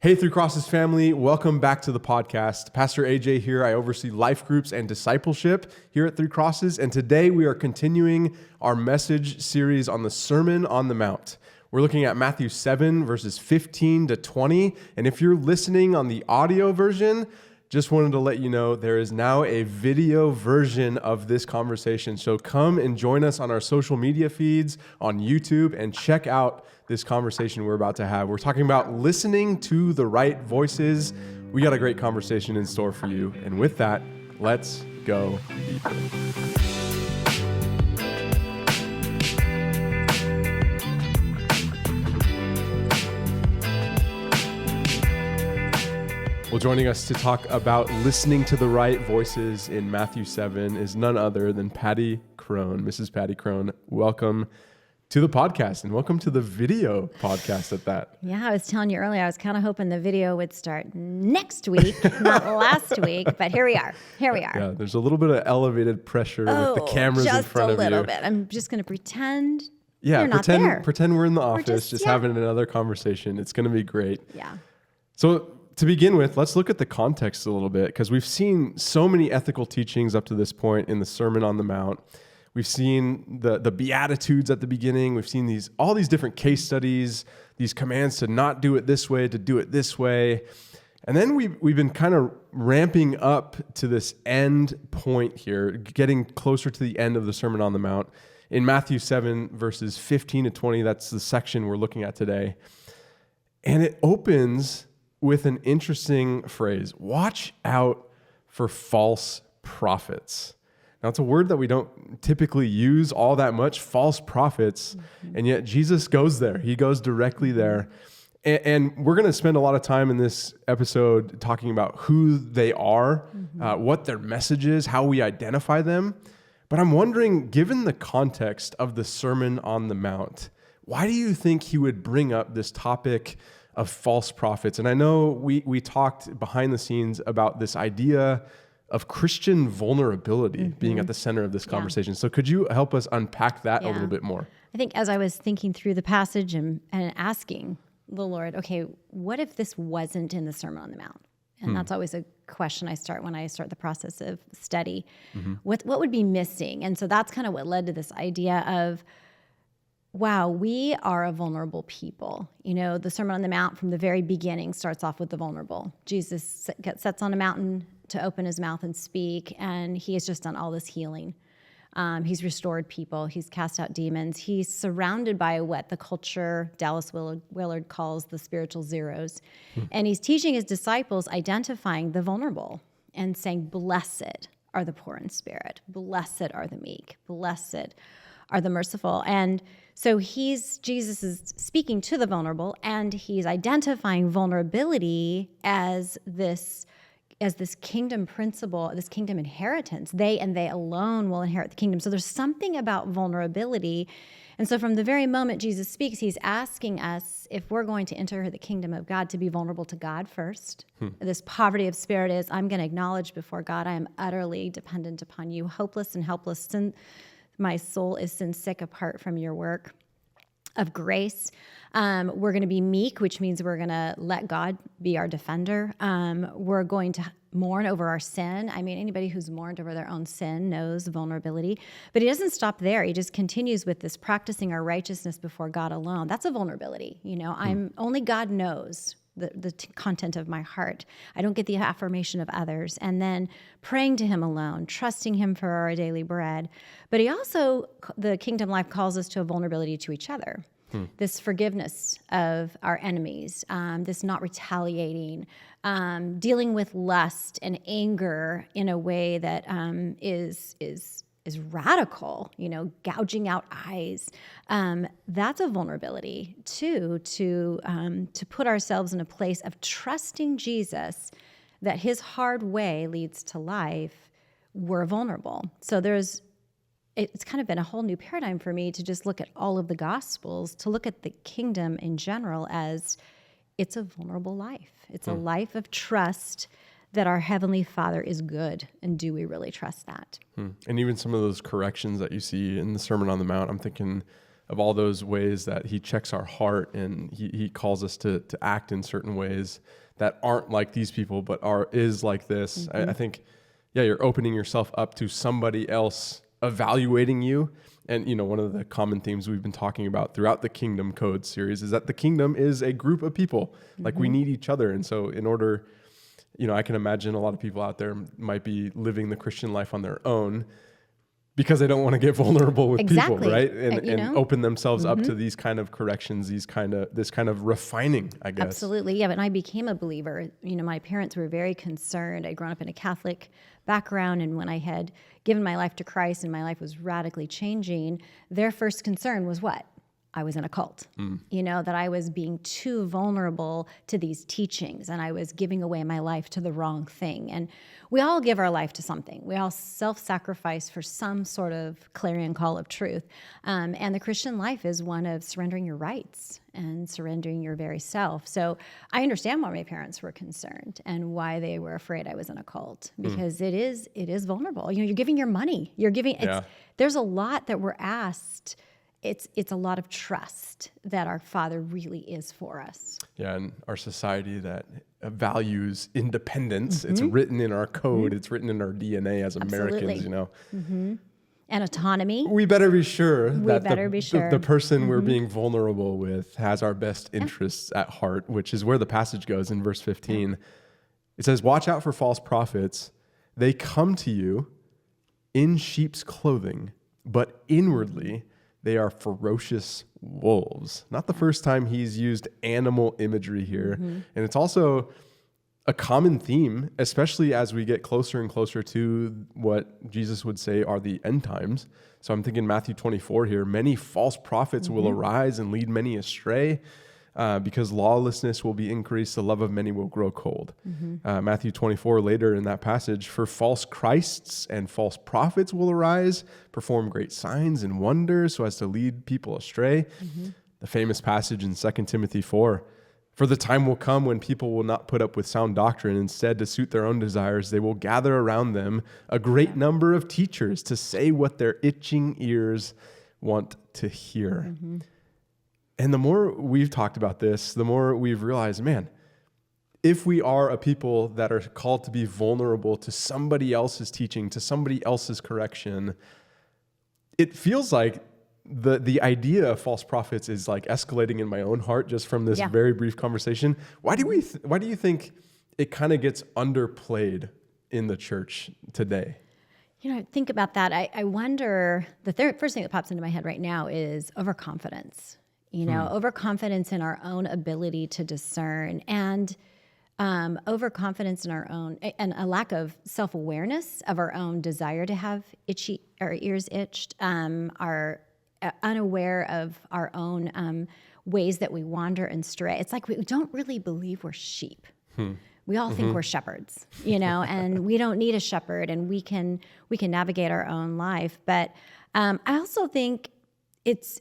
Hey, Three Crosses family, welcome back to the podcast. Pastor AJ here. I oversee life groups and discipleship here at Three Crosses, and today we are continuing our message series on the Sermon on the Mount. We're looking at Matthew 7, verses 15 to 20, and if you're listening on the audio version, just wanted to let you know there is now a video version of this conversation. So come and join us on our social media feeds, on YouTube, and check out this conversation we're about to have. We're talking about listening to the right voices. We got a great conversation in store for you. And with that, let's go deeper. Well, joining us to talk about listening to the right voices in Matthew 7 is none other than Pattie Krohn. Mrs. Pattie Krohn, welcome to the podcast and welcome to the video podcast at that. Yeah, I was telling you earlier, I was kind of hoping the video would start next week, not last week, but here we are. Yeah, there's a little bit of elevated pressure with the cameras in front of you. Just a little bit. I'm just going to pretend you're not there. Pretend we're in the office, just having another conversation. It's going to be great. Yeah. So to begin with, let's look at the context a little bit, because we've seen so many ethical teachings up to this point in the Sermon on the Mount. We've seen the Beatitudes at the beginning. We've seen all these different case studies, these commands to not do it this way, to do it this way. And then we've been kind of ramping up to this end point here, getting closer to the end of the Sermon on the Mount. In Matthew 7, verses 15 to 20, that's the section we're looking at today. And it opens with an interesting phrase: watch out for false prophets. Now, it's a word that we don't typically use all that much, false prophets, and yet Jesus goes there. He goes directly there. And we're going to spend a lot of time in this episode talking about who they are, what their message is, how we identify them. But I'm wondering, given the context of the Sermon on the Mount, why do you think he would bring up this topic of false prophets? And I know we talked behind the scenes about this idea of Christian vulnerability being at the center of this conversation. So could you help us unpack that a little bit more? I think as I was thinking through the passage and asking the Lord, okay, what if this wasn't in the Sermon on the Mount? And that's always a question I start when I start the process of study. What would be missing? And so that's kind of what led to this idea of, wow, we are a vulnerable people. You know, the Sermon on the Mount from the very beginning starts off with the vulnerable. Jesus sets on a mountain to open his mouth and speak, and he has just done all this healing. He's restored people. He's cast out demons. He's surrounded by what the culture, Dallas Willard calls the spiritual zeros. And he's teaching his disciples, identifying the vulnerable and saying, blessed are the poor in spirit. Blessed are the meek. Blessed are the merciful. And so Jesus is speaking to the vulnerable, and he's identifying vulnerability as this kingdom principle, this kingdom inheritance. They and they alone will inherit the kingdom. So there's something about vulnerability. And so from the very moment Jesus speaks, he's asking us, if we're going to enter the kingdom of God, to be vulnerable to God first. This poverty of spirit is, I'm going to acknowledge before God, I am utterly dependent upon you, hopeless and helpless. My soul is sin sick apart from your work of grace. We're going to be meek, which means we're going to let God be our defender. We're going to mourn over our sin. I mean, anybody who's mourned over their own sin knows vulnerability. But he doesn't stop there. He just continues with this practicing our righteousness before God alone. That's a vulnerability. You know, only God knows the content of my heart. I don't get the affirmation of others. And then praying to him alone, trusting him for our daily bread. But he also, the kingdom life calls us to a vulnerability to each other. This forgiveness of our enemies, this not retaliating, dealing with lust and anger in a way that is radical, you know, gouging out eyes. That's a vulnerability too, to put ourselves in a place of trusting Jesus, that his hard way leads to life. We're vulnerable. So it's kind of been a whole new paradigm for me to just look at all of the Gospels, to look at the kingdom in general as it's a vulnerable life. It's a life of trust that our Heavenly Father is good. And do we really trust that? And even some of those corrections that you see in the Sermon on the Mount, I'm thinking of all those ways that he checks our heart, and he calls us to act in certain ways that aren't like these people, but is like this. I think, you're opening yourself up to somebody else evaluating you. And, one of the common themes we've been talking about throughout the Kingdom Code series is that the kingdom is a group of people. Like, we need each other. And so in order, I can imagine a lot of people out there might be living the Christian life on their own because they don't want to get vulnerable with people, right? And open themselves up to these kind of corrections, this kind of refining, I guess. Absolutely. Yeah. When I became a believer, my parents were very concerned. I'd grown up in a Catholic background, and when I had given my life to Christ and my life was radically changing, their first concern was what? I was in a cult, that I was being too vulnerable to these teachings and I was giving away my life to the wrong thing. And we all give our life to something. We all self-sacrifice for some sort of clarion call of truth. And the Christian life is one of surrendering your rights and surrendering your very self. So I understand why my parents were concerned and why they were afraid I was in a cult, because it is vulnerable. You're giving your money. There's a lot that we're asked. It's a lot of trust that our Father really is for us. Yeah, and our society that values independence. It's written in our code. It's written in our DNA as Americans, And autonomy. We better be sure that the person we're being vulnerable with has our best interests at heart, which is where the passage goes in verse 15. It says, "Watch out for false prophets. They come to you in sheep's clothing, but inwardly they are ferocious wolves." Not the first time he's used animal imagery here. And it's also a common theme, especially as we get closer and closer to what Jesus would say are the end times. So I'm thinking Matthew 24 here. Many false prophets will arise and lead many astray. Because lawlessness will be increased, the love of many will grow cold. Matthew 24, later in that passage, "For false Christs and false prophets will arise, perform great signs and wonders so as to lead people astray." The famous passage in 2 Timothy 4, "For the time will come when people will not put up with sound doctrine. Instead, to suit their own desires, they will gather around them a great number of teachers to say what their itching ears want to hear." And the more we've talked about this, the more we've realized, man, if we are a people that are called to be vulnerable to somebody else's teaching, to somebody else's correction, it feels like the idea of false prophets is like escalating in my own heart just from this very brief conversation. Why do you think it kind of gets underplayed in the church today? Think about that. I wonder, the first thing that pops into my head right now is overconfidence. Overconfidence in our own ability to discern, and overconfidence in our own, and a lack of self-awareness of our own desire to have our ears itched, are unaware of our own ways that we wander and stray. It's like we don't really believe we're sheep. We all think we're shepherds, and we don't need a shepherd, and we can navigate our own life. But I also think it's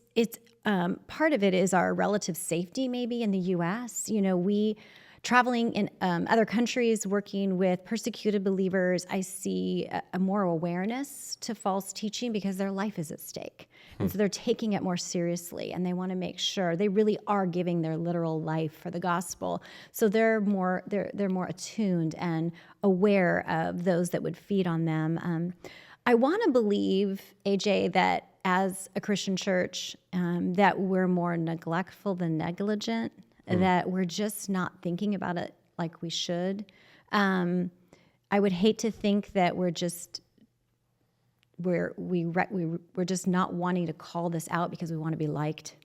part of it is our relative safety, maybe in the U.S. We traveling in other countries, working with persecuted believers, I see a more awareness to false teaching because their life is at stake. And so they're taking it more seriously, and they want to make sure they really are giving their literal life for the gospel. So they're more attuned and aware of those that would feed on them. I want to believe, AJ, that as a Christian church, that we're more neglectful than negligent, that we're just not thinking about it like we should. I would hate to think that we're just not wanting to call this out because we want to be liked,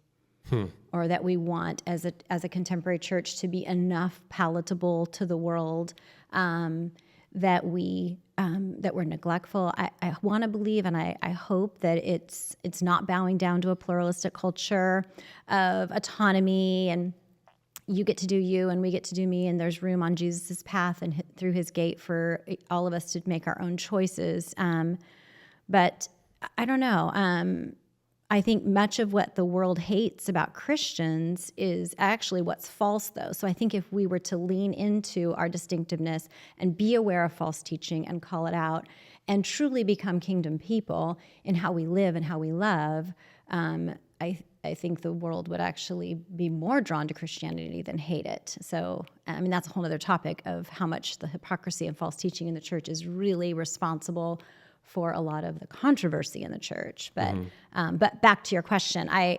or that we want as a contemporary church to be enough palatable to the world, that we're neglectful. I want to believe, and I hope that it's not bowing down to a pluralistic culture of autonomy and you get to do you and we get to do me, and there's room on Jesus's path and through his gate for all of us to make our own choices. But I don't know. I think much of what the world hates about Christians is actually what's false, though. So I think if we were to lean into our distinctiveness and be aware of false teaching and call it out and truly become kingdom people in how we live and how we love, I think the world would actually be more drawn to Christianity than hate it. So, I mean, that's a whole other topic of how much the hypocrisy and false teaching in the church is really responsible for a lot of the controversy in the church. But back to your question, I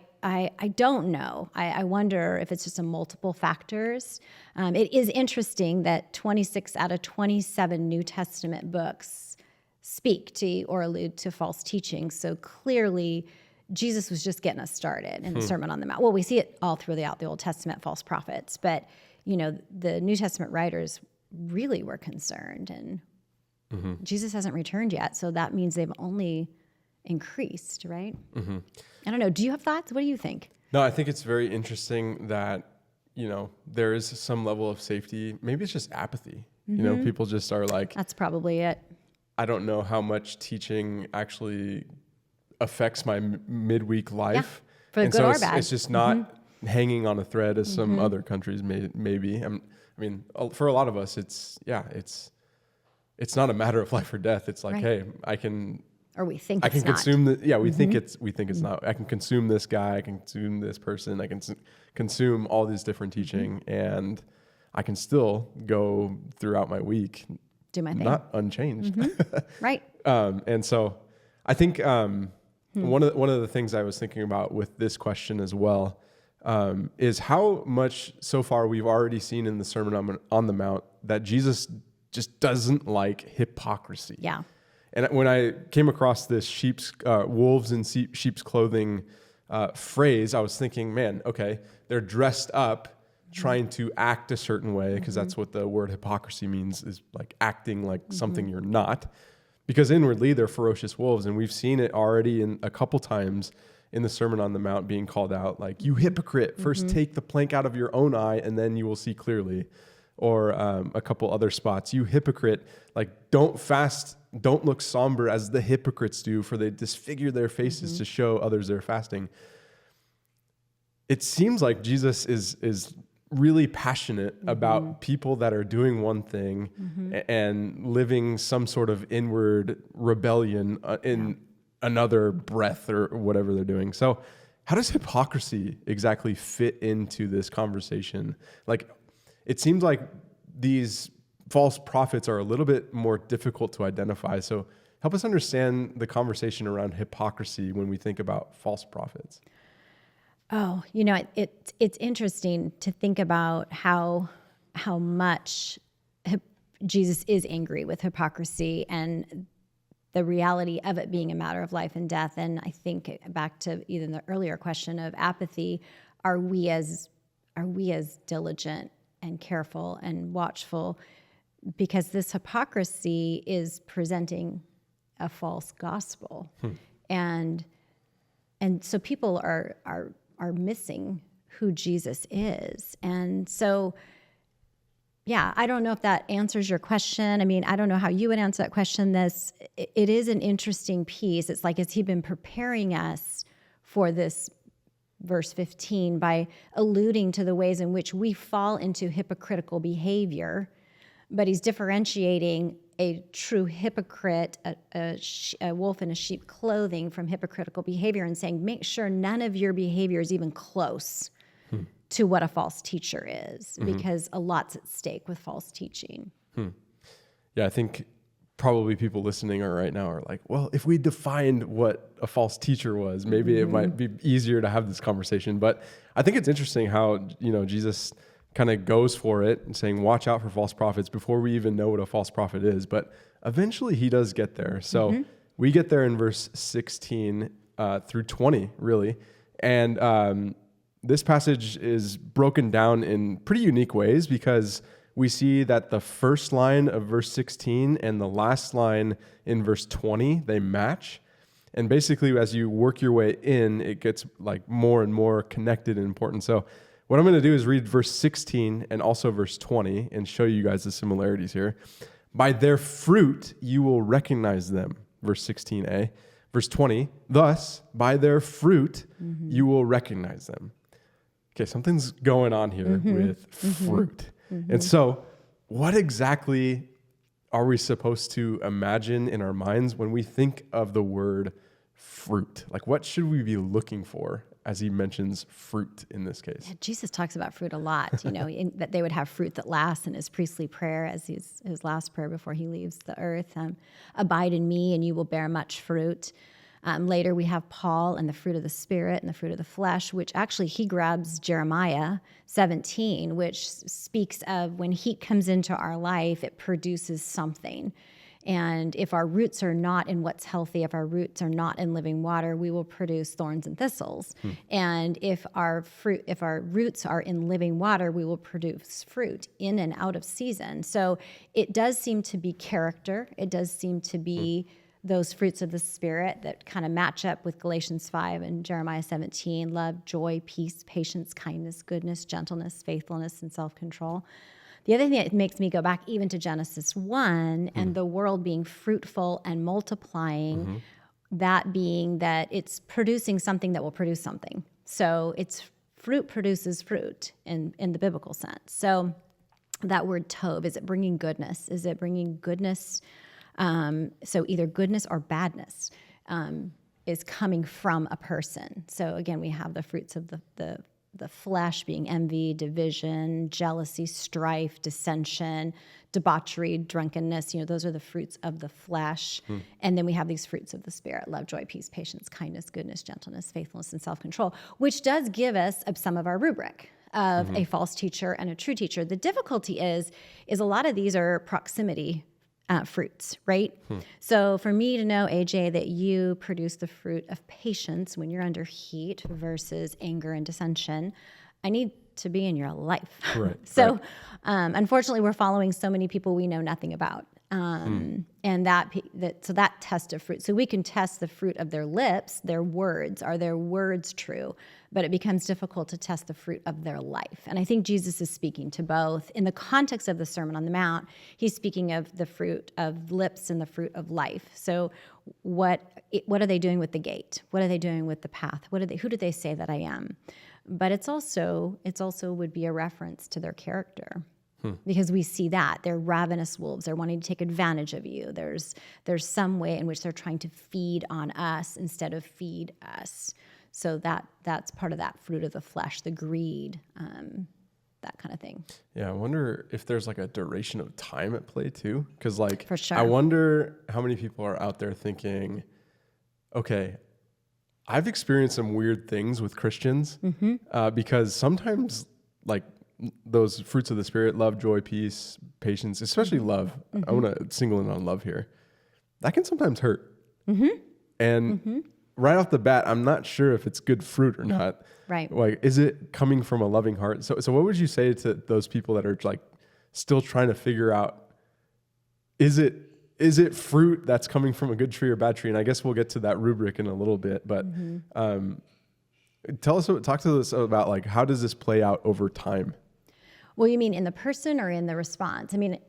don't know. I wonder if it's just a multiple factors. It is interesting that 26 out of 27 New Testament books speak to or allude to false teaching. So clearly, Jesus was just getting us started in the Sermon on the Mount. Well, we see it all throughout the Old Testament, false prophets. But, the New Testament writers really were concerned, and Jesus hasn't returned yet. So that means they've only increased, right? I don't know. Do you have thoughts? What do you think? No, I think it's very interesting that, there is some level of safety. Maybe it's just apathy. People just are like, That's probably it. I don't know how much teaching actually affects my midweek life. For the and good so or it's, bad. it's just not hanging on a thread as some other countries maybe. For a lot of us, it's not a matter of life or death. It's like, hey, I can consume the, we think it's not. I can consume this guy, I can consume this person, I can consume all these different teaching, and I can still go throughout my week, do my thing, not unchanged. Right. And so I think one of the things I was thinking about with this question as well is how much so far we've already seen in the Sermon on the Mount that Jesus just doesn't like hypocrisy. Yeah. And when I came across this wolves in sheep's clothing phrase, I was thinking, man, okay, they're dressed up trying to act a certain way, because that's what the word hypocrisy means, is like acting like something you're not. Because inwardly, they're ferocious wolves. And we've seen it already in a couple times in the Sermon on the Mount being called out, like, you hypocrite, first take the plank out of your own eye and then you will see clearly. Or a couple other spots, you hypocrite, like, don't fast, don't look somber as the hypocrites do, for they disfigure their faces to show others they're fasting. It seems like Jesus is really passionate about people that are doing one thing and living some sort of inward rebellion in another breath or whatever they're doing. So how does hypocrisy exactly fit into this conversation? Like, it seems like these false prophets are a little bit more difficult to identify. So help us understand the conversation around hypocrisy when we think about false prophets. Oh, it's interesting to think about how much Jesus is angry with hypocrisy and the reality of it being a matter of life and death. And I think back to even the earlier question of apathy, are we as diligent and careful and watchful? Because this hypocrisy is presenting a false gospel. And so people are missing who Jesus is. And so, I don't know if that answers your question. I mean, I don't know how you would answer that question. It is an interesting piece. It's like, has he been preparing us for this verse 15 by alluding to the ways in which we fall into hypocritical behavior, but he's differentiating a true hypocrite, a wolf in a sheep clothing, from hypocritical behavior, and saying, make sure none of your behavior is even close to what a false teacher is, because a lot's at stake with false teaching. Yeah, I think probably people listening right now are like, well, if we defined what a false teacher was, maybe it might be easier to have this conversation. But I think it's interesting how, Jesus kind of goes for it and saying, watch out for false prophets before we even know what a false prophet is. But eventually he does get there. So we get there in verse 16 through 20, really. And this passage is broken down in pretty unique ways, because we see that the first line of verse 16 and the last line in verse 20, they match. And basically, as you work your way in, it gets like more and more connected and important. So what I'm going to do is read verse 16 and also verse 20 and show you guys the similarities here. By their fruit, you will recognize them. Verse 16a. Verse 20, thus, by their fruit, you will recognize them. Okay, something's going on here with fruit. And so what exactly are we supposed to imagine in our minds when we think of the word fruit? Like, what should we be looking for as he mentions fruit in this case. Jesus talks about fruit a lot, that they would have fruit that lasts in his priestly prayer as his last prayer before he leaves the earth. Abide in me and you will bear much fruit. Later we have Paul and the fruit of the Spirit and the fruit of the flesh, which actually he grabs Jeremiah 17, which speaks of when heat comes into our life, it produces something. And if our roots are not in what's healthy, if our roots are not in living water, we will produce thorns and thistles. And if our roots are in living water, we will produce fruit in and out of season. So it does seem to be character. It does seem to be those fruits of the Spirit that kind of match up with Galatians 5 and Jeremiah 17, love, joy, peace, patience, kindness, goodness, gentleness, faithfulness, and self-control. The other thing that makes me go back even to Genesis 1 and the world being fruitful and multiplying, that being that it's producing something that will produce something. So it's fruit produces fruit in the biblical sense. So that word tov, is it bringing goodness? Is it bringing goodness? So either goodness or badness is coming from a person. So again, we have the fruits of the flesh being envy, division, jealousy, strife, dissension, debauchery, drunkenness. Those are the fruits of the flesh. And then we have these fruits of the Spirit: love, joy, peace, patience, kindness, goodness, gentleness, faithfulness, and self-control, which does give us some of our rubric of a false teacher and a true teacher. The difficulty is a lot of these are proximity fruits, right? So for me to know, AJ, that you produce the fruit of patience when you're under heat versus anger and dissension, I need to be in your life. Right. So unfortunately, we're following so many people we know nothing about. And that test of fruit. So we can test the fruit of their lips, their words. Are their words true? But it becomes difficult to test the fruit of their life. And I think Jesus is speaking to both. In the context of the Sermon on the Mount, he's speaking of the fruit of lips and the fruit of life. So what are they doing with the gate? What are they doing with the path? Who do they say that I am? But it's also would be a reference to their character. Because we see that they're ravenous wolves. They're wanting to take advantage of you. There's some way in which they're trying to feed on us instead of feed us. So that's part of that fruit of the flesh, the greed, that kind of thing. Yeah, I wonder if there's like a duration of time at play too. Because For sure. I wonder how many people are out there thinking, okay, I've experienced some weird things with Christians because sometimes those fruits of the Spirit, love, joy, peace, patience, especially love. I want to single in on love here. That can sometimes hurt. And right off the bat, I'm not sure if it's good fruit or not. Right. Is it coming from a loving heart? So what would you say to those people that are still trying to figure out, is it fruit that's coming from a good tree or bad tree? And I guess we'll get to that rubric in a little bit, but talk to us about how does this play out over time? Well, you mean in the person or in the response? I mean,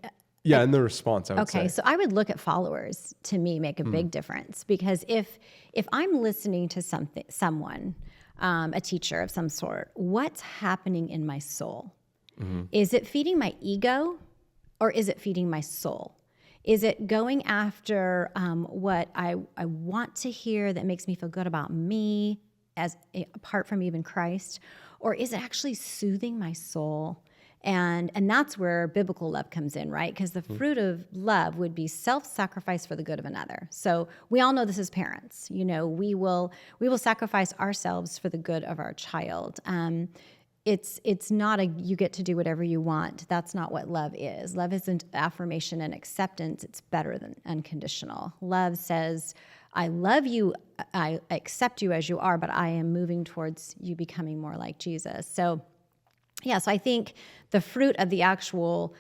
yeah, in the response, I would say. Okay, so I would look at followers to me make a big difference, because if I'm listening to someone, a teacher of some sort, what's happening in my soul? Is it feeding my ego or is it feeding my soul? Is it going after what I want to hear that makes me feel good about me apart from even Christ? Or is it actually soothing my soul? And that's where biblical love comes in, right? Because the fruit of love would be self-sacrifice for the good of another. So we all know this as parents. We will sacrifice ourselves for the good of our child. It's not you get to do whatever you want. That's not what love is. Love isn't affirmation and acceptance. It's better than unconditional. Love says, I love you, I accept you as you are, but I am moving towards you becoming more like Jesus. So I think the fruit of the actual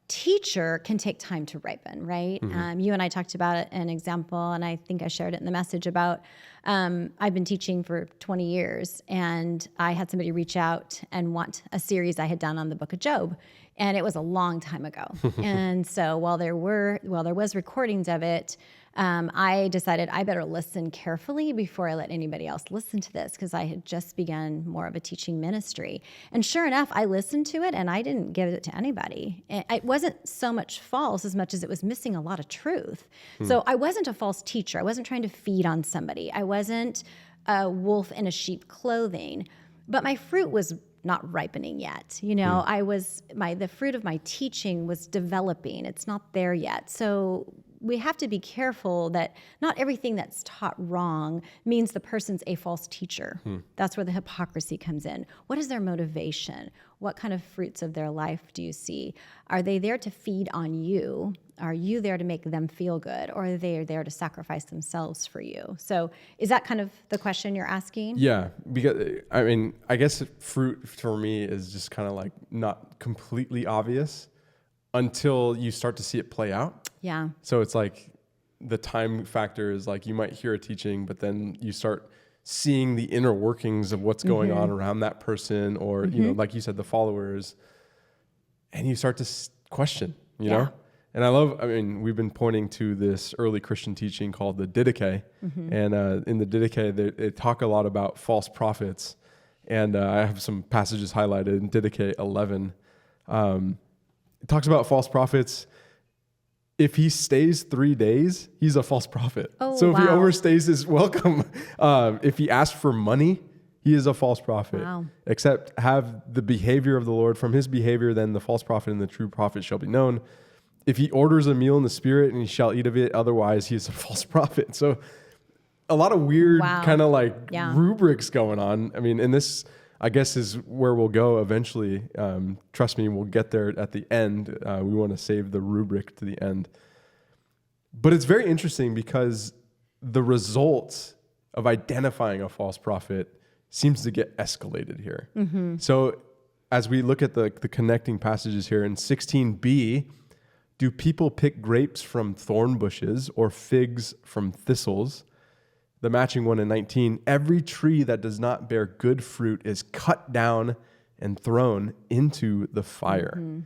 teacher can take time to ripen, right? You and I talked about an example, and I think I shared it in the message about I've been teaching for 20 years, and I had somebody reach out and want a series I had done on the book of Job, and it was a long time ago. And so while there was recordings of it, I decided I better listen carefully before I let anybody else listen to this, because I had just begun more of a teaching ministry. And sure enough, I listened to it and I didn't give it to anybody. It wasn't so much false as much as it was missing a lot of truth. So I wasn't a false teacher. I wasn't trying to feed on somebody. I wasn't a wolf in a sheep clothing, but my fruit was not ripening yet. The fruit of my teaching was developing. It's not there yet. So we have to be careful that not everything that's taught wrong means the person's a false teacher. That's where the hypocrisy comes in. What is their motivation? What kind of fruits of their life do you see? Are they there to feed on you? Are you there to make them feel good? Or are they there to sacrifice themselves for you? So is that kind of the question you're asking? Yeah, because I guess fruit for me is just kind of like not completely obvious until you start to see it play out. Yeah. So it's like the time factor is like you might hear a teaching, but then you start seeing the inner workings of what's going on around that person, or like you said, the followers, and you start to question, you know. And we've been pointing to this early Christian teaching called the Didache, and in the Didache they talk a lot about false prophets, and I have some passages highlighted in Didache 11. It talks about false prophets. If he stays 3 days, he's a false prophet. So if he overstays his welcome, if he asks for money, he is a false prophet. Except have the behavior of the Lord. From his behavior, then the false prophet and the true prophet shall be known. If he orders a meal in the spirit, and he shall eat of it, otherwise he is a false prophet. So a lot of weird kind of rubrics going on. And this, I guess, is where we'll go eventually. Trust me, we'll get there at the end. We want to save the rubric to the end. But it's very interesting because the results of identifying a false prophet seems to get escalated here. So as we look at the connecting passages here in 16b, do people pick grapes from thorn bushes or figs from thistles? The matching one in 19, every tree that does not bear good fruit is cut down and thrown into the fire.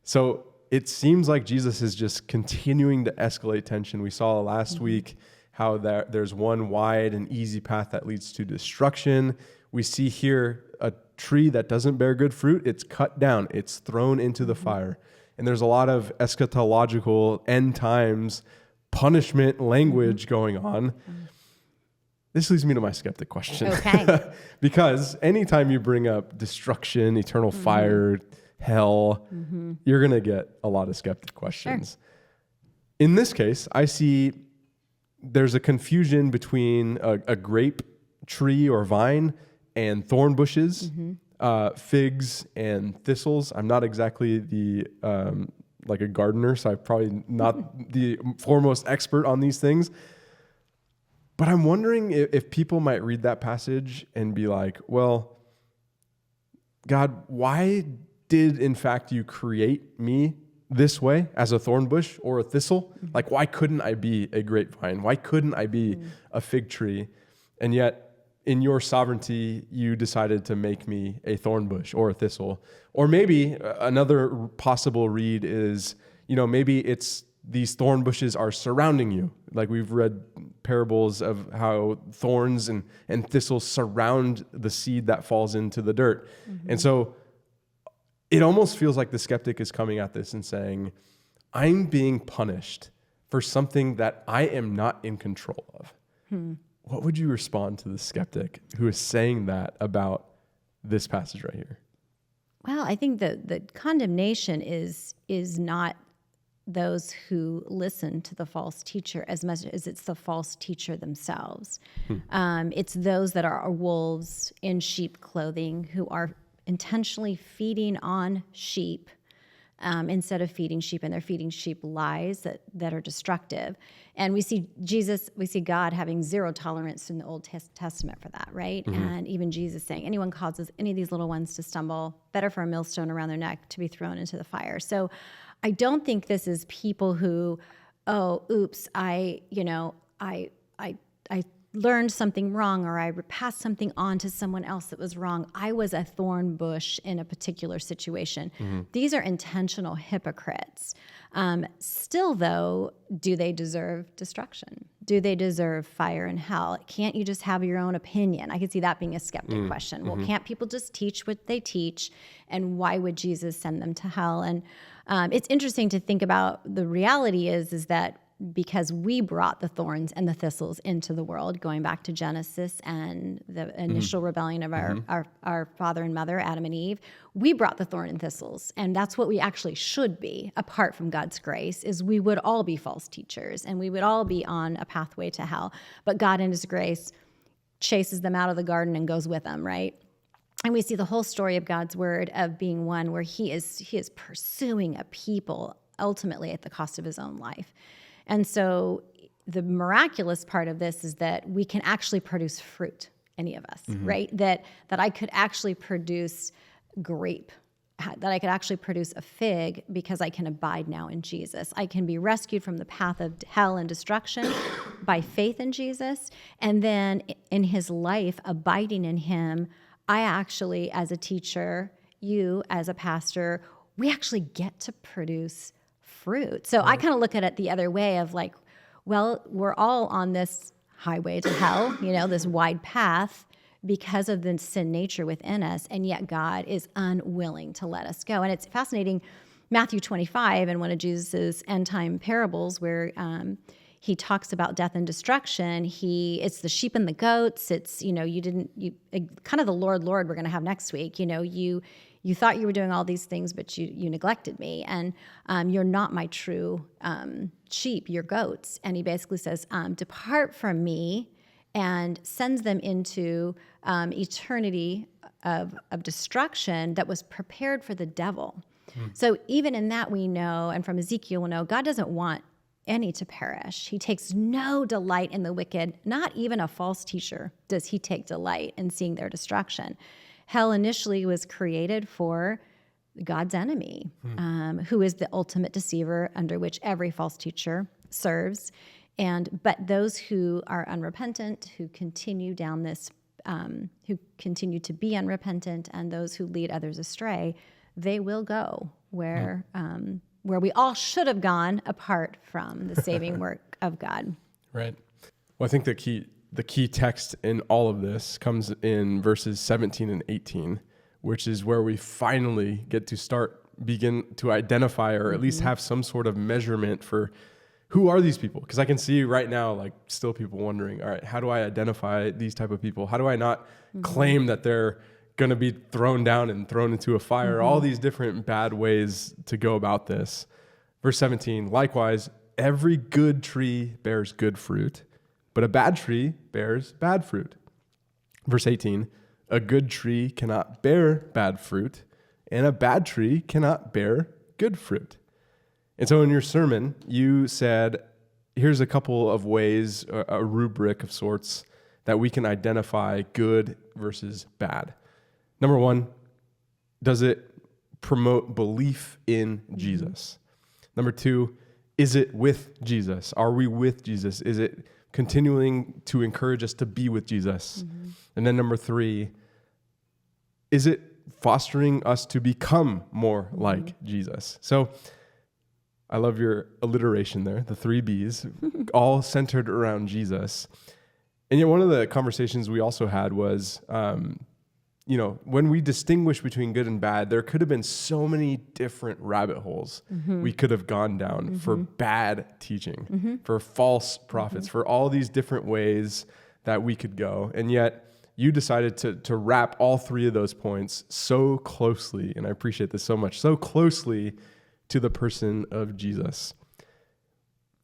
So it seems like Jesus is just continuing to escalate tension. We saw last week how there's one wide and easy path that leads to destruction. We see here a tree that doesn't bear good fruit, it's cut down, it's thrown into the fire. And there's a lot of eschatological end times punishment language going on. This leads me to my skeptic question. Okay. Because anytime you bring up destruction, eternal fire, hell, you're going to get a lot of skeptic questions. In this case, I see there's a confusion between a grape tree or vine and thorn bushes, figs and thistles. I'm not exactly like a gardener, so I'm probably not the foremost expert on these things. But I'm wondering if people might read that passage and be like, well, God, why did in fact you create me this way as a thorn bush or a thistle? Like, why couldn't I be a grapevine? Why couldn't I be a fig tree? And yet in your sovereignty, you decided to make me a thorn bush or a thistle. Or maybe another possible read is, maybe it's these thorn bushes are surrounding you. Like we've read parables of how thorns and thistles surround the seed that falls into the dirt. And so it almost feels like the skeptic is coming at this and saying, I'm being punished for something that I am not in control of. What would you respond to the skeptic who is saying that about this passage right here? Well, I think the condemnation is not those who listen to the false teacher as much as it's the false teacher themselves. It's those that are wolves in sheep clothing who are intentionally feeding on sheep instead of feeding sheep, and they're feeding sheep lies that are destructive. And we see God having zero tolerance in the Old Testament for that, right? And even Jesus saying, anyone causes any of these little ones to stumble, better for a millstone around their neck to be thrown into the fire. So I don't think this is people who, I learned something wrong, or I passed something on to someone else that was wrong. I was a thorn bush in a particular situation. These are intentional hypocrites. Still, though, do they deserve destruction? Do they deserve fire and hell? Can't you just have your own opinion? I could see that being a skeptic question. Well, can't people just teach what they teach? And why would Jesus send them to hell? And it's interesting to think about. The reality is that because we brought the thorns and the thistles into the world, going back to Genesis and the initial rebellion of our father and mother, Adam and Eve, we brought the thorn and thistles. And that's what we actually should be, apart from God's grace, is we would all be false teachers and we would all be on a pathway to hell. But God in his grace chases them out of the garden and goes with them, right? And we see the whole story of God's word of being one where he is pursuing a people ultimately at the cost of his own life. And so the miraculous part of this is that we can actually produce fruit, any of us, right? That I could actually produce grape, that I could actually produce a fig because I can abide now in Jesus. I can be rescued from the path of hell and destruction by faith in Jesus. And then in his life, abiding in him, I actually, as a teacher, you as a pastor, we actually get to produce fruit. So I kind of look at it the other way of like, well, we're all on this highway to hell, this wide path because of the sin nature within us. And yet God is unwilling to let us go. And it's fascinating, Matthew 25 and one of Jesus's end time parables where he talks about death and destruction. It's the sheep and the goats. It's, kind of the Lord we're going to have next week. You thought you were doing all these things, but you neglected me, and you're not my true sheep, you're goats. And he basically says, depart from me, and sends them into eternity of destruction that was prepared for the devil. So even in that we know, and from Ezekiel we know, God doesn't want any to perish. He takes no delight in the wicked. Not even a false teacher does he take delight in seeing their destruction. Hell initially was created for God's enemy, who is the ultimate deceiver under which every false teacher serves. But those who are unrepentant, who continue down this, who continue to be unrepentant, and those who lead others astray, they will go where we all should have gone apart from the saving work of God. Right. Well, I think the key text in all of this comes in verses 17 and 18, which is where we finally get to begin to identify or at least have some sort of measurement for who are these people? Because I can see right now, like, still people wondering, all right, how do I identify these type of people? How do I not claim that they're going to be thrown down and thrown into a fire? All these different bad ways to go about this. Verse 17, likewise, every good tree bears good fruit, but a bad tree bears bad fruit. Verse 18, a good tree cannot bear bad fruit, and a bad tree cannot bear good fruit. And so in your sermon, you said, here's a couple of ways, a rubric of sorts, that we can identify good versus bad. Number one, does it promote belief in Jesus? Number two, is it with Jesus? Are we with Jesus? Is it continuing to encourage us to be with Jesus? And then number three, is it fostering us to become more like Jesus? So I love your alliteration there, the 3 B's, all centered around Jesus. And yet one of the conversations we also had was, when we distinguish between good and bad, there could have been so many different rabbit holes we could have gone down for bad teaching, for false prophets, for all these different ways that we could go. And yet you decided to wrap all 3 of those points so closely, and I appreciate this so much, so closely to the person of Jesus.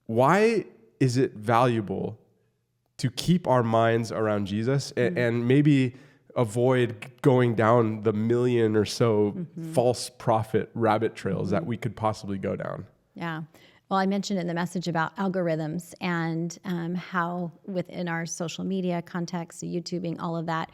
Why is it valuable to keep our minds around Jesus and maybe avoid going down the million or so false prophet rabbit trails that we could possibly go down? Yeah. Well, I mentioned in the message about algorithms and how within our social media context, YouTubing, all of that,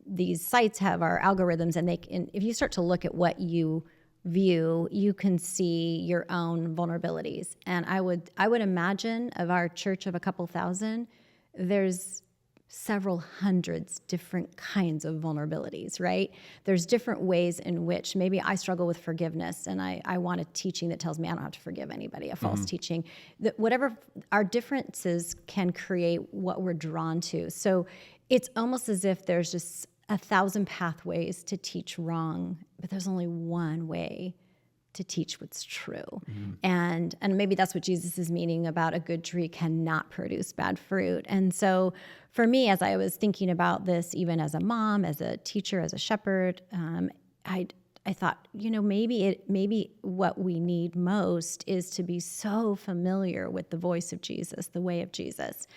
these sites have our algorithms, and if you start to look at what you view, you can see your own vulnerabilities. And I would imagine of our church of a couple thousand, there's several hundreds different kinds of vulnerabilities, right? There's different ways in which maybe I struggle with forgiveness, and I want a teaching that tells me I don't have to forgive anybody, a false teaching. That whatever our differences can create what we're drawn to. So it's almost as if there's just 1,000 pathways to teach wrong, but there's only one way to teach what's true. And maybe that's what Jesus is meaning about a good tree cannot produce bad fruit. And so for me, as I was thinking about this, even as a mom, as a teacher, as a shepherd, I thought, maybe what we need most is to be so familiar with the voice of Jesus, the way of Jesus,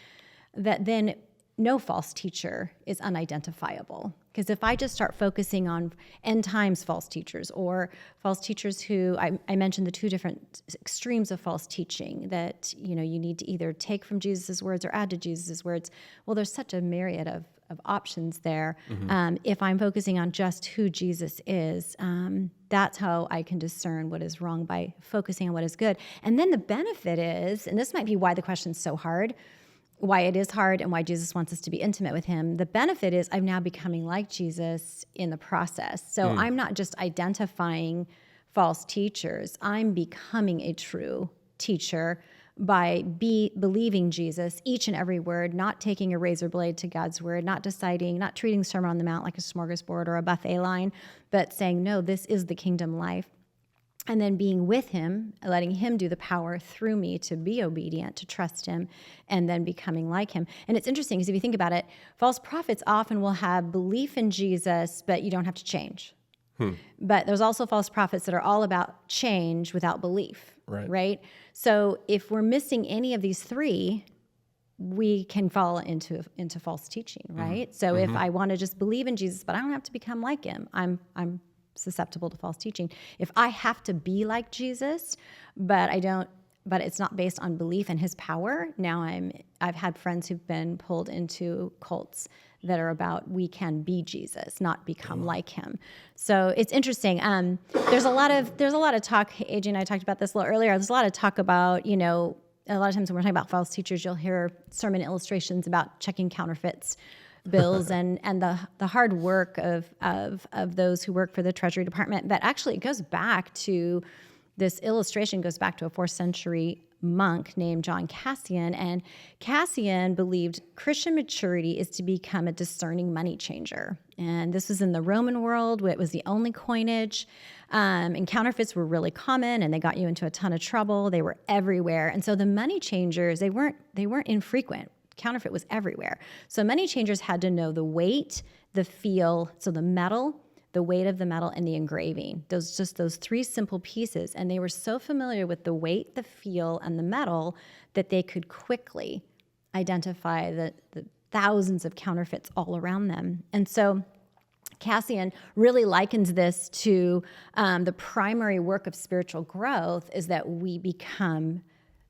that then no false teacher is unidentifiable. Because if I just start focusing on end times false teachers, or false teachers who, I mentioned the two different extremes of false teaching, that you need to either take from Jesus' words or add to Jesus' words. Well, there's such a myriad of options there. If I'm focusing on just who Jesus is, that's how I can discern what is wrong, by focusing on what is good. And then the benefit is, and this might be why the question's so hard, why it is hard, and why Jesus wants us to be intimate with him. The benefit is I'm now becoming like Jesus in the process. So I'm not just identifying false teachers. I'm becoming a true teacher by believing Jesus, each and every word, not taking a razor blade to God's word, not treating Sermon on the Mount like a smorgasbord or a buffet line, but saying, no, this is the kingdom life. And then being with him, letting him do the power through me to be obedient, to trust him, and then becoming like him. And it's interesting because if you think about it, false prophets often will have belief in Jesus, but you don't have to change. But there's also false prophets that are all about change without belief, right? So if we're missing any of these three, we can fall into false teaching, right? So if I want to just believe in Jesus, but I don't have to become like him, I'm susceptible to false teaching. If I have to be like Jesus, but it's not based on belief in his power, now I've had friends who've been pulled into cults that are about we can be Jesus, not become like him. So it's interesting. There's a lot of talk. AJ and I talked about this a little earlier. There's a lot of talk about, a lot of times when we're talking about false teachers, you'll hear sermon illustrations about checking counterfeits bills and the hard work of those who work for the Treasury Department. But actually it goes back to, this illustration goes back to a 4th century monk named John Cassian. And Cassian believed Christian maturity is to become a discerning money changer. And this was in the Roman world, where it was the only coinage. And counterfeits were really common, and they got you into a ton of trouble. They were everywhere. And so the money changers, they weren't infrequent. Counterfeit was everywhere. So money changers had to know the weight, the feel, so the metal, the weight of the metal, and the engraving. Those 3 simple pieces. And they were so familiar with the weight, the feel, and the metal that they could quickly identify the thousands of counterfeits all around them. And so Cassian really likens this to the primary work of spiritual growth is that we become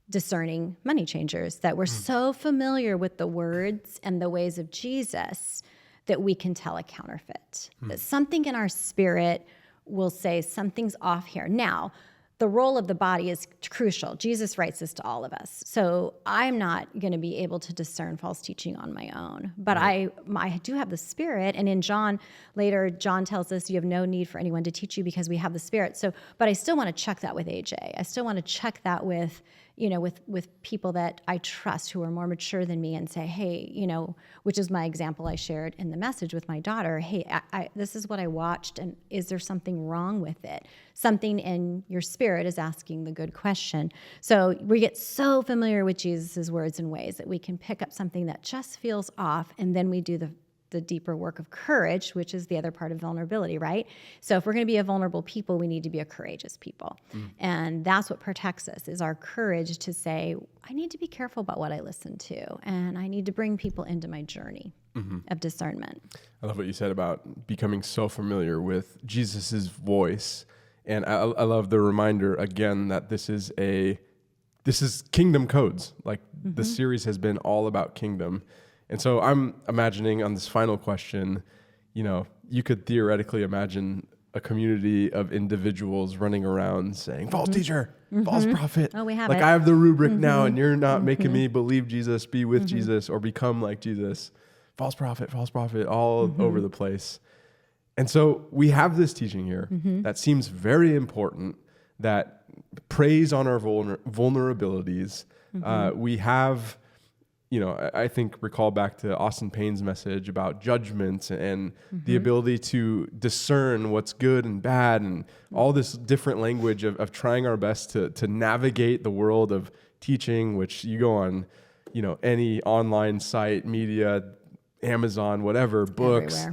discerning money changers, that we're so familiar with the words and the ways of Jesus that we can tell a counterfeit. That something in our spirit will say something's off here. Now, the role of the body is crucial. Jesus writes this to all of us. So I'm not going to be able to discern false teaching on my own. But I do have the Spirit. And in John, later, John tells us you have no need for anyone to teach you because we have the Spirit. So, but I still want to check that with AJ. I still want to check that with people that I trust who are more mature than me and say, hey, which is my example I shared in the message with my daughter. Hey, this is what I watched, and is there something wrong with it? Something in your spirit is asking the good question. So we get so familiar with Jesus' words and ways that we can pick up something that just feels off, and then we do the deeper work of courage, which is the other part of vulnerability, right? So if we're going to be a vulnerable people, we need to be a courageous people. And that's what protects us, is our courage to say, I need to be careful about what I listen to, and I need to bring people into my journey of discernment. I love what you said about becoming so familiar with Jesus's voice. And I love the reminder again that this is kingdom codes. Like the series has been all about kingdom. And so I'm imagining on this final question, you could theoretically imagine a community of individuals running around saying, false teacher, false prophet. Oh, we have like it. I have the rubric now, and you're not making me believe Jesus, be with Jesus, or become like Jesus. False prophet, all over the place. And so we have this teaching here that seems very important, that preys on our vulnerabilities. We have I think recall back to Austin Payne's message about judgment and the ability to discern what's good and bad, and all this different language of trying our best to navigate the world of teaching, which you go on, any online site, media, Amazon, whatever, books,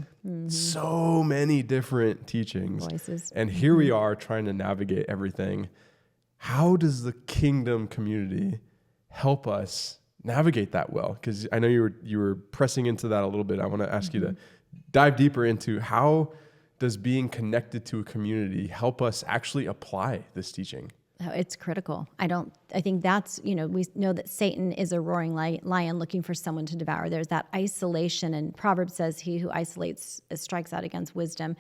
so many different teachings. Voices. And here we are trying to navigate everything. How does the kingdom community help us navigate that well? Because I know you were pressing into that a little bit. I want to ask you to dive deeper into how does being connected to a community help us actually apply this teaching? Oh, it's critical. I think that's, we know that Satan is a roaring lion looking for someone to devour. There's that isolation, and Proverbs says he who isolates strikes out against wisdom.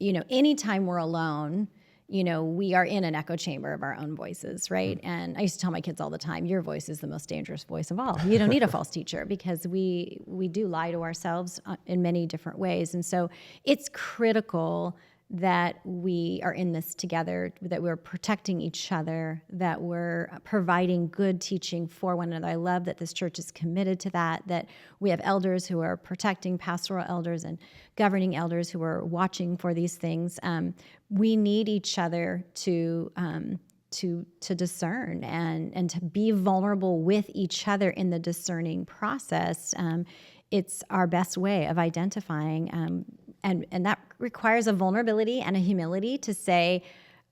Anytime we're alone, we are in an echo chamber of our own voices, right? And I used to tell my kids all the time, your voice is the most dangerous voice of all. You don't need a false teacher, because we do lie to ourselves in many different ways. And so it's critical that we are in this together, that we're protecting each other, that we're providing good teaching for one another. I love that this church is committed to that we have elders who are protecting, pastoral elders and governing elders who are watching for these things. We need each other to discern and to be vulnerable with each other in the discerning process. It's our best way of identifying, and that requires a vulnerability and a humility to say,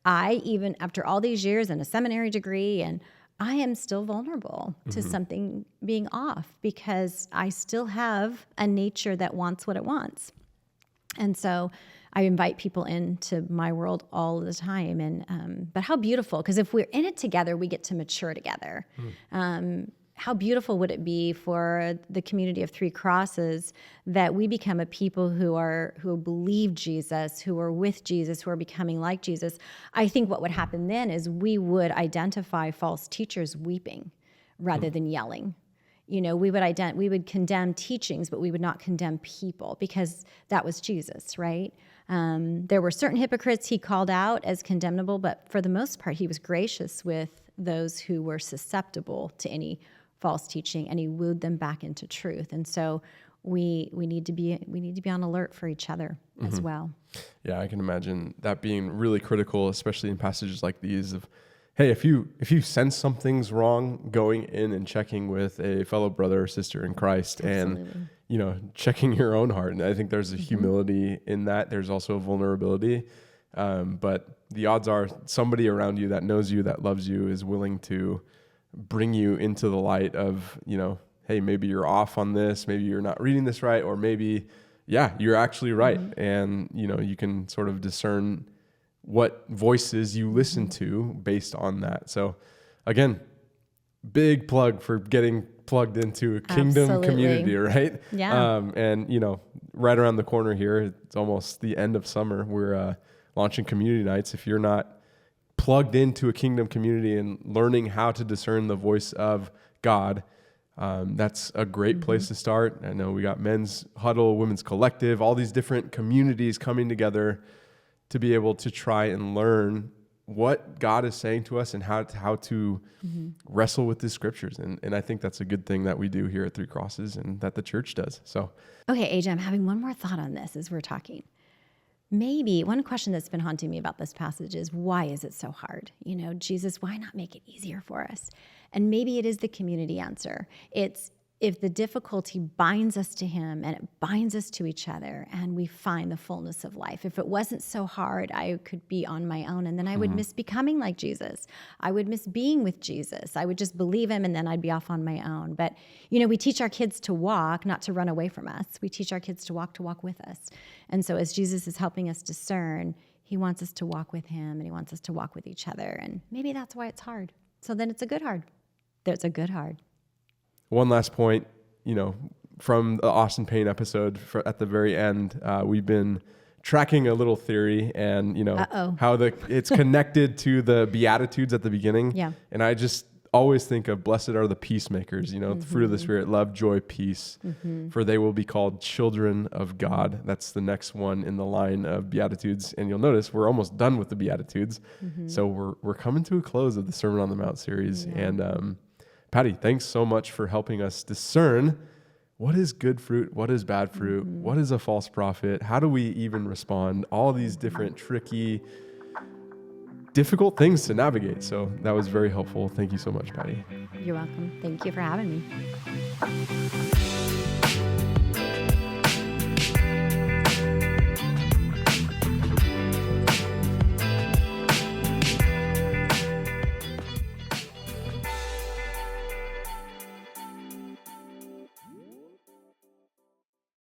I, even after all these years and a seminary degree, and I am still vulnerable to something being off, because I still have a nature that wants what it wants. And so I invite people into my world all the time. And but how beautiful, because if we're in it together, we get to mature together. How beautiful would it be for the community of Three Crosses that we become a people who believe Jesus, who are with Jesus, who are becoming like Jesus? I think what would happen then is we would identify false teachers weeping rather than yelling. We would condemn teachings, but we would not condemn people, because that was Jesus, right? There were certain hypocrites he called out as condemnable, but for the most part, he was gracious with those who were susceptible to any false teaching, and he wooed them back into truth. And so we need to be on alert for each other as well. Yeah, I can imagine that being really critical, especially in passages like these of, hey, if you sense something's wrong, going in and checking with a fellow brother or sister in Christ. Absolutely. And checking your own heart. And I think there's a humility in that. There's also a vulnerability. But the odds are somebody around you that knows you, that loves you, is willing to bring you into the light of, hey, maybe you're off on this, maybe you're not reading this right, or maybe, you're actually right. And, you can sort of discern what voices you listen to based on that. So again, big plug for getting plugged into a kingdom community, right? Yeah. And, right around the corner here, it's almost the end of summer. We're launching community nights. If you're not plugged into a kingdom community and learning how to discern the voice of God, that's a great place to start. I know we got men's huddle, women's collective, all these different communities coming together to be able to try and learn what God is saying to us and how to wrestle with the scriptures. And I think that's a good thing that we do here at Three Crosses and that the church does. So, okay, AJ, I'm having one more thought on this as we're talking. Maybe one question that's been haunting me about this passage is, why is it so hard? Jesus, why not make it easier for us? And maybe it is the community answer. It's if the difficulty binds us to him and it binds us to each other and we find the fullness of life. If it wasn't so hard, I could be on my own, and then I would miss becoming like Jesus. I would miss being with Jesus. I would just believe him, and then I'd be off on my own. But, we teach our kids to walk, not to run away from us. We teach our kids to walk with us. And so as Jesus is helping us discern, he wants us to walk with him, and he wants us to walk with each other. And maybe that's why it's hard. So then it's a good hard. There's a good hard. One last point, from the Austin Payne episode at the very end, we've been tracking a little theory and, how it's connected to the Beatitudes at the beginning. Yeah. And I just always think of blessed are the peacemakers, the fruit of the Spirit, love, joy, peace, for they will be called children of God. That's the next one in the line of Beatitudes. And you'll notice we're almost done with the Beatitudes. So we're coming to a close of the Sermon on the Mount series. Yeah. And, Pattie, thanks so much for helping us discern what is good fruit, what is bad fruit, what is a false prophet, how do we even respond, all these different tricky, difficult things to navigate. So that was very helpful. Thank you so much, Pattie. You're welcome. Thank you for having me.